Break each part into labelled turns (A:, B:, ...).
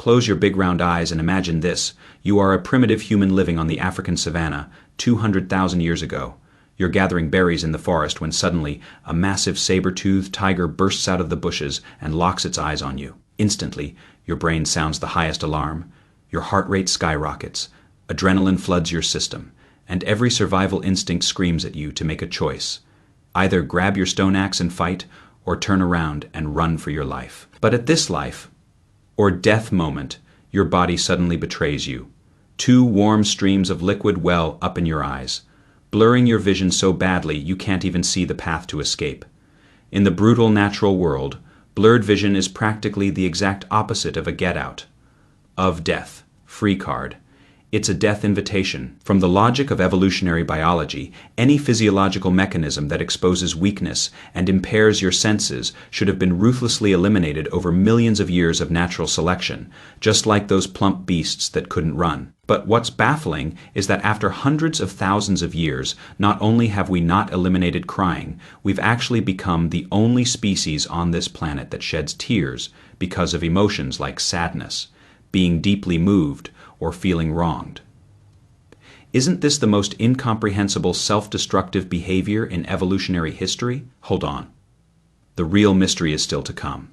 A: Close your big round eyes and imagine this. You are a primitive human living on the African savanna 200,000 years ago. You're gathering berries in the forest when suddenly a massive saber-toothed tiger bursts out of the bushes and locks its eyes on you. Instantly, your brain sounds the highest alarm. Your heart rate skyrockets. Adrenaline floods your system, and every survival instinct screams at you to make a choice. Either grab your stone axe and fight, or turn around and run for your life. But at this life, or death moment, your body suddenly betrays you. Two warm streams of liquid well up in your eyes, blurring your vision so badly you can't even see the path to escape. In the brutal natural world, blurred vision is practically the exact opposite of a get-out. Of death, free card. It's a death invitation. From the logic of evolutionary biology, any physiological mechanism that exposes weakness and impairs your senses should have been ruthlessly eliminated over millions of years of natural selection, just like those plump beasts that couldn't run. But what's baffling is that after hundreds of thousands of years, not only have we not eliminated crying, we've actually become the only species on this planet that sheds tears because of emotions like sadness, being deeply moved, or feeling wronged. Isn't this the most incomprehensible self-destructive behavior in evolutionary history? Hold on. The real mystery is still to come.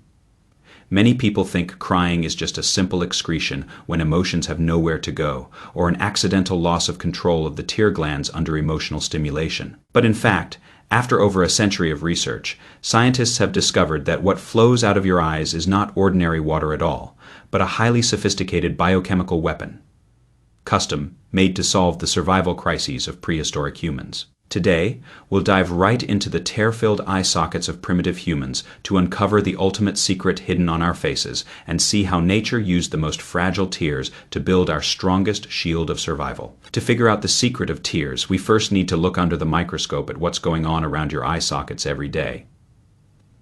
A: Many people think crying is just a simple excretion when emotions have nowhere to go, or an accidental loss of control of the tear glands under emotional stimulation. But in fact, after over a century of research, scientists have discovered that what flows out of your eyes is not ordinary water at all, but a highly sophisticated biochemical weapon, custom made to solve the survival crises of prehistoric humans. Today, we'll dive right into the tear-filled eye sockets of primitive humans to uncover the ultimate secret hidden on our faces and see how nature used the most fragile tears to build our strongest shield of survival. To figure out the secret of tears, we first need to look under the microscope at what's going on around your eye sockets every day.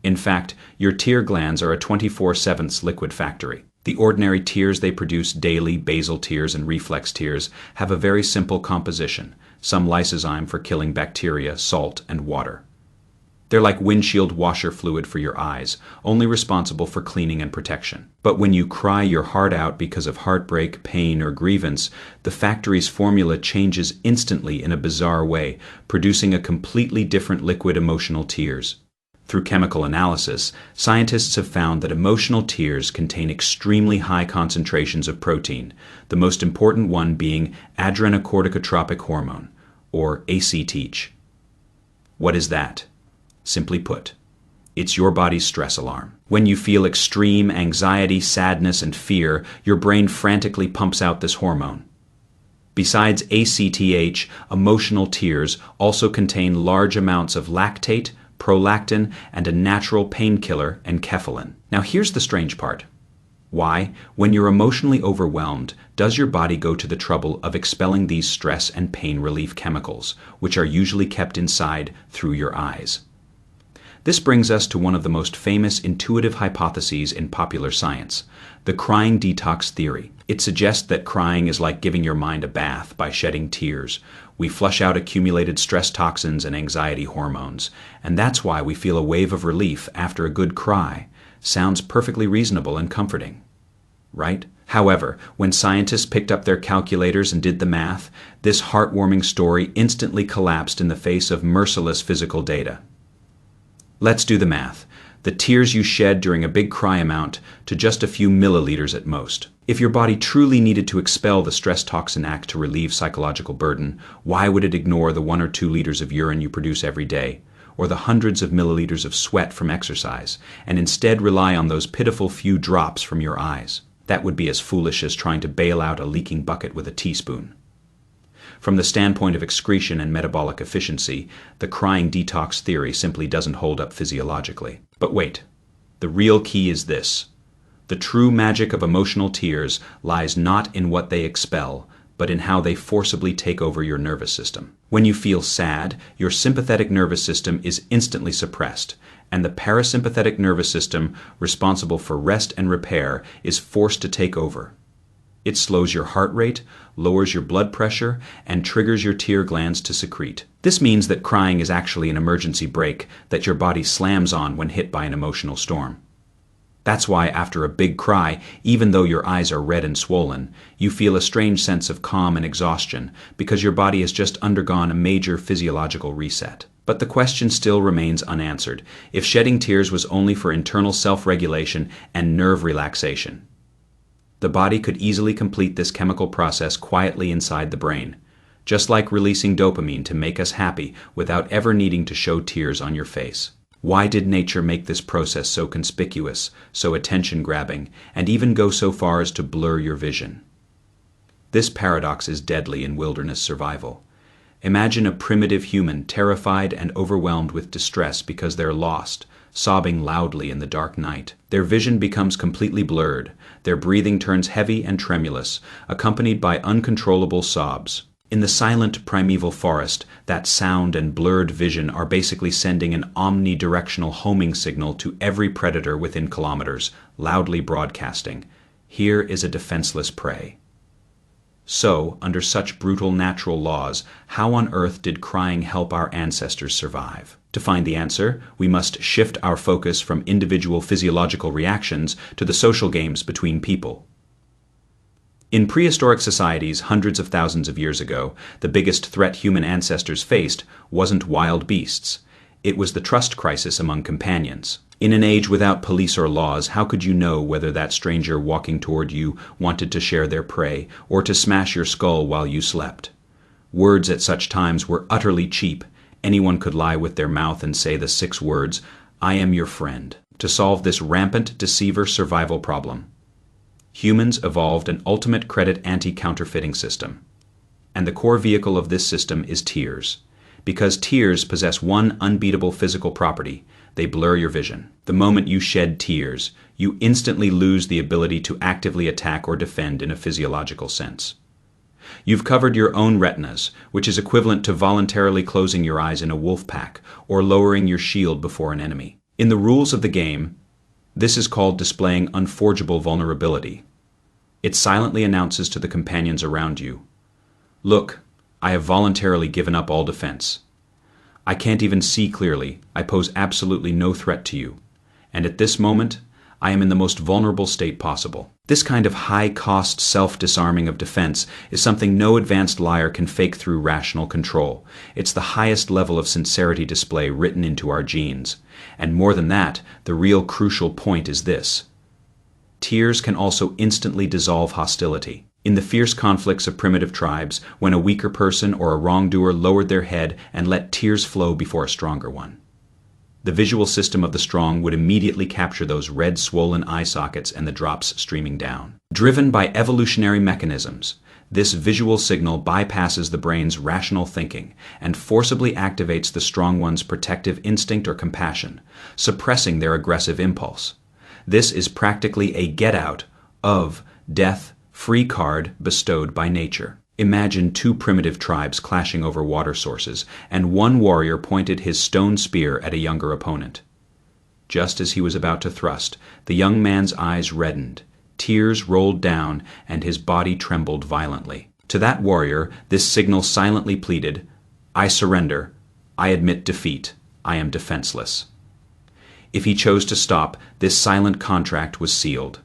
A: In fact, your tear glands are a 24/7 liquid factory. The ordinary tears they produce daily, basal tears and reflex tears, have a very simple composition, some lysozyme for killing bacteria, salt, and water. They're like windshield washer fluid for your eyes, only responsible for cleaning and protection. But when you cry your heart out because of heartbreak, pain, or grievance, the factory's formula changes instantly in a bizarre way, producing a completely different liquid emotional tears. Through chemical analysis, scientists have found that emotional tears contain extremely high concentrations of protein, the most important one being adrenocorticotropic hormone, or ACTH. What is that? Simply put, it's your body's stress alarm. When you feel extreme anxiety, sadness, and fear, your brain frantically pumps out this hormone. Besides ACTH, emotional tears also contain large amounts of lactate, prolactin, and a natural painkiller, enkephalin. Now here's the strange part. Why, when you're emotionally overwhelmed, does your body go to the trouble of expelling these stress and pain relief chemicals, which are usually kept inside through your eyes? This brings us to one of the most famous intuitive hypotheses in popular science, the crying detox theory. It suggests that crying is like giving your mind a bath by shedding tears. We flush out accumulated stress toxins and anxiety hormones, and that's why we feel a wave of relief after a good cry. Sounds perfectly reasonable and comforting, right? However, when scientists picked up their calculators and did the math, this heartwarming story instantly collapsed in the face of merciless physical data. Let's do the math. The tears you shed during a big cry amount to just a few milliliters at most. If your body truly needed to expel the stress toxin act to relieve psychological burden, why would it ignore the 1 or 2 liters of urine you produce every day, or the hundreds of milliliters of sweat from exercise, and instead rely on those pitiful few drops from your eyes? That would be as foolish as trying to bail out a leaking bucket with a teaspoon. From the standpoint of excretion and metabolic efficiency, the crying detox theory simply doesn't hold up physiologically. But wait, the real key is this. The true magic of emotional tears lies not in what they expel, but in how they forcibly take over your nervous system. When you feel sad, your sympathetic nervous system is instantly suppressed, and the parasympathetic nervous system, responsible for rest and repair, is forced to take over. It slows your heart rate, lowers your blood pressure, and triggers your tear glands to secrete. This means that crying is actually an emergency brake that your body slams on when hit by an emotional storm. That's why after a big cry, even though your eyes are red and swollen, you feel a strange sense of calm and exhaustion because your body has just undergone a major physiological reset. But the question still remains unanswered: if shedding tears was only for internal self-regulation and nerve relaxation. The body could easily complete this chemical process quietly inside the brain, just like releasing dopamine to make us happy without ever needing to show tears on your face. Why did nature make this process so conspicuous, so attention-grabbing, and even go so far as to blur your vision? This paradox is deadly in wilderness survival. Imagine a primitive human terrified and overwhelmed with distress because they're lost, sobbing loudly in the dark night. Their vision becomes completely blurred. Their breathing turns heavy and tremulous, accompanied by uncontrollable sobs. In the silent primeval forest, that sound and blurred vision are basically sending an omnidirectional homing signal to every predator within kilometers, loudly broadcasting, "Here is a defenseless prey." So, under such brutal natural laws, how on earth did crying help our ancestors survive? To find the answer, we must shift our focus from individual physiological reactions to the social games between people. In prehistoric societies hundreds of thousands of years ago, the biggest threat human ancestors faced wasn't wild beasts. It was the trust crisis among companions. In an age without police or laws, how could you know whether that stranger walking toward you wanted to share their prey or to smash your skull while you slept? Words at such times were utterly cheap. Anyone could lie with their mouth and say the 6 words, "I am your friend," to solve this rampant deceiver survival problem. Humans evolved an ultimate credit anti-counterfeiting system. And the core vehicle of this system is tears. Because tears possess one unbeatable physical property: they blur your vision. The moment you shed tears, you instantly lose the ability to actively attack or defend in a physiological sense. You've covered your own retinas, which is equivalent to voluntarily closing your eyes in a wolf pack or lowering your shield before an enemy. In the rules of the game, this is called displaying unforgeable vulnerability. It silently announces to the companions around you, "Look, I have voluntarily given up all defense. I can't even see clearly. I pose absolutely no threat to you. And at this moment, I am in the most vulnerable state possible." This kind of high-cost self-disarming of defense is something no advanced liar can fake through rational control. It's the highest level of sincerity display written into our genes. And more than that, the real crucial point is this: tears can also instantly dissolve hostility. In the fierce conflicts of primitive tribes, when a weaker person or a wrongdoer lowered their head and let tears flow before a stronger one, the visual system of the strong would immediately capture those red swollen eye sockets and the drops streaming down. Driven by evolutionary mechanisms, this visual signal bypasses the brain's rational thinking and forcibly activates the strong one's protective instinct or compassion, suppressing their aggressive impulse. This is practically a get-out of death-free card bestowed by nature. Imagine 2 primitive tribes clashing over water sources, and one warrior pointed his stone spear at a younger opponent. Just as he was about to thrust, the young man's eyes reddened, tears rolled down, and his body trembled violently. To that warrior, this signal silently pleaded, "I surrender. I admit defeat. I am defenseless." If he chose to stop, this silent contract was sealed.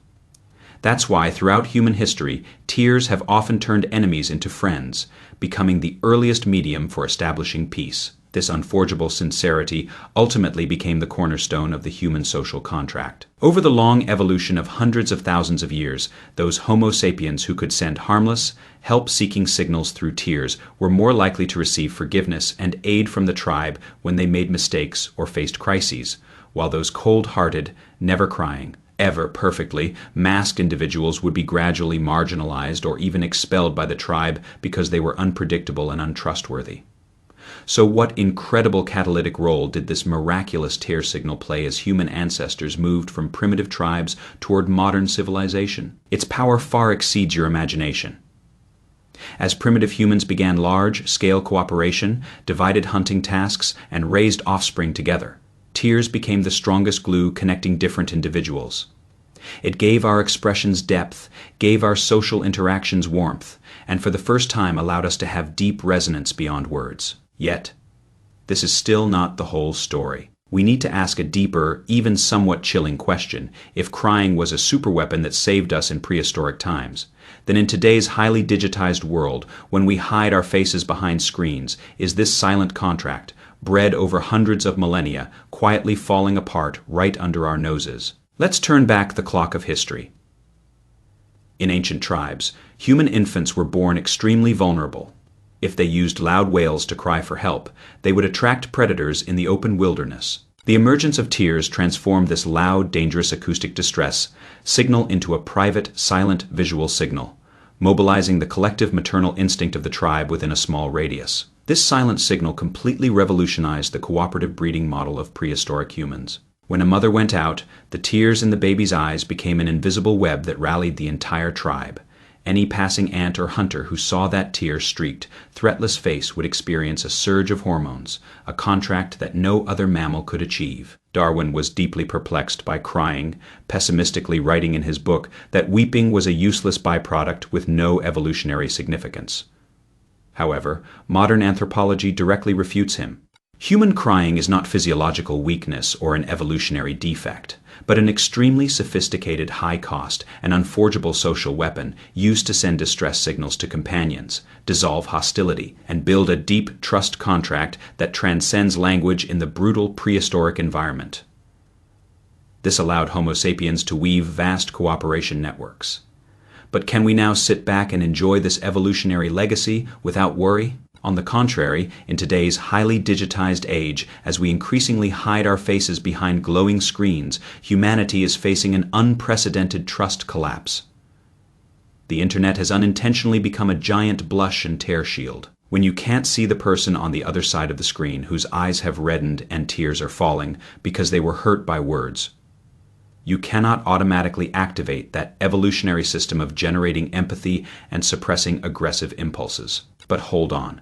A: That's why throughout human history, tears have often turned enemies into friends, becoming the earliest medium for establishing peace. This unforgeable sincerity ultimately became the cornerstone of the human social contract. Over the long evolution of hundreds of thousands of years, those Homo sapiens who could send harmless, help-seeking signals through tears were more likely to receive forgiveness and aid from the tribe when they made mistakes or faced crises, while those cold-hearted, never crying, ever perfectly masked individuals would be gradually marginalized or even expelled by the tribe because they were unpredictable and untrustworthy. So what incredible catalytic role did this miraculous tear signal play as human ancestors moved from primitive tribes toward modern civilization? Its power far exceeds your imagination. As primitive humans began large-scale cooperation, divided hunting tasks, and raised offspring together, tears became the strongest glue connecting different individuals. It gave our expressions depth, gave our social interactions warmth, and for the first time allowed us to have deep resonance beyond words. Yet, this is still not the whole story. We need to ask a deeper, even somewhat chilling question. If crying was a superweapon that saved us in prehistoric times, then in today's highly digitized world, when we hide our faces behind screens, is this silent contract, bred over hundreds of millennia, quietly falling apart right under our noses? Let's turn back the clock of history. In ancient tribes, human infants were born extremely vulnerable. If they used loud wails to cry for help, they would attract predators in the open wilderness. The emergence of tears transformed this loud, dangerous acoustic distress signal into a private, silent visual signal, mobilizing the collective maternal instinct of the tribe within a small radius. This silent signal completely revolutionized the cooperative breeding model of prehistoric humans. When a mother went out, the tears in the baby's eyes became an invisible web that rallied the entire tribe. Any passing ant or hunter who saw that tear-streaked, threatless face would experience a surge of hormones, a contract that no other mammal could achieve. Darwin was deeply perplexed by crying, pessimistically writing in his book that weeping was a useless byproduct with no evolutionary significance. However, modern anthropology directly refutes him. Human crying is not physiological weakness or an evolutionary defect, but an extremely sophisticated, high-cost, and unforgeable social weapon used to send distress signals to companions, dissolve hostility, and build a deep trust contract that transcends language in the brutal prehistoric environment. This allowed Homo sapiens to weave vast cooperation networks. But can we now sit back and enjoy this evolutionary legacy without worry? On the contrary, in today's highly digitized age, as we increasingly hide our faces behind glowing screens, humanity is facing an unprecedented trust collapse. The internet has unintentionally become a giant blush and tear shield. When you can't see the person on the other side of the screen whose eyes have reddened and tears are falling because they were hurt by words, you cannot automatically activate that evolutionary system of generating empathy and suppressing aggressive impulses. But hold on.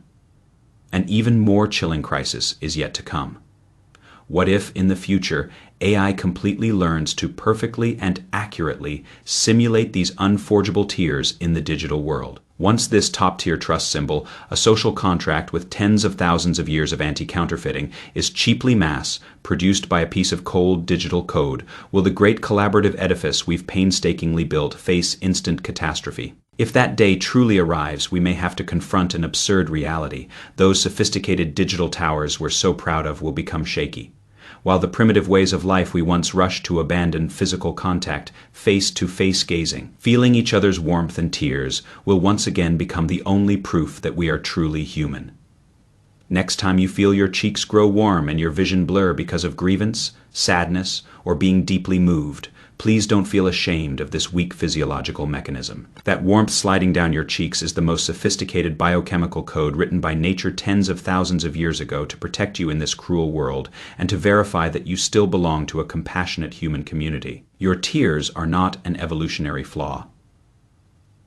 A: An even more chilling crisis is yet to come. What if, in the future, AI completely learns to perfectly and accurately simulate these unforgeable tears in the digital world? Once this top-tier trust symbol, a social contract with tens of thousands of years of anti-counterfeiting, is cheaply mass-produced by a piece of cold digital code, will the great collaborative edifice we've painstakingly built face instant catastrophe? If that day truly arrives, we may have to confront an absurd reality. Those sophisticated digital towers we're so proud of will become shaky, while the primitive ways of life we once rushed to abandon physical contact, face-to-face gazing, feeling each other's warmth and tears, will once again become the only proof that we are truly human. Next time you feel your cheeks grow warm and your vision blur because of grievance, sadness, or being deeply moved, please don't feel ashamed of this weak physiological mechanism. That warmth sliding down your cheeks is the most sophisticated biochemical code written by nature tens of thousands of years ago to protect you in this cruel world and to verify that you still belong to a compassionate human community. Your tears are not an evolutionary flaw.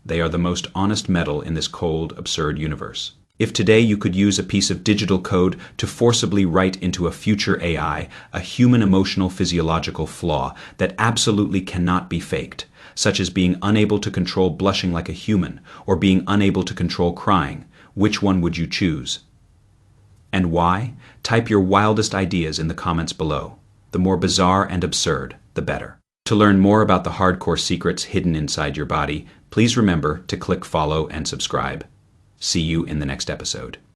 A: They are the most honest metal in this cold, absurd universe. If today you could use a piece of digital code to forcibly write into a future AI a human emotional physiological flaw that absolutely cannot be faked, such as being unable to control blushing like a human or being unable to control crying, which one would you choose? And why? Type your wildest ideas in the comments below. The more bizarre and absurd, the better. To learn more about the hardcore secrets hidden inside your body, please remember to click follow and subscribe. See you in the next episode.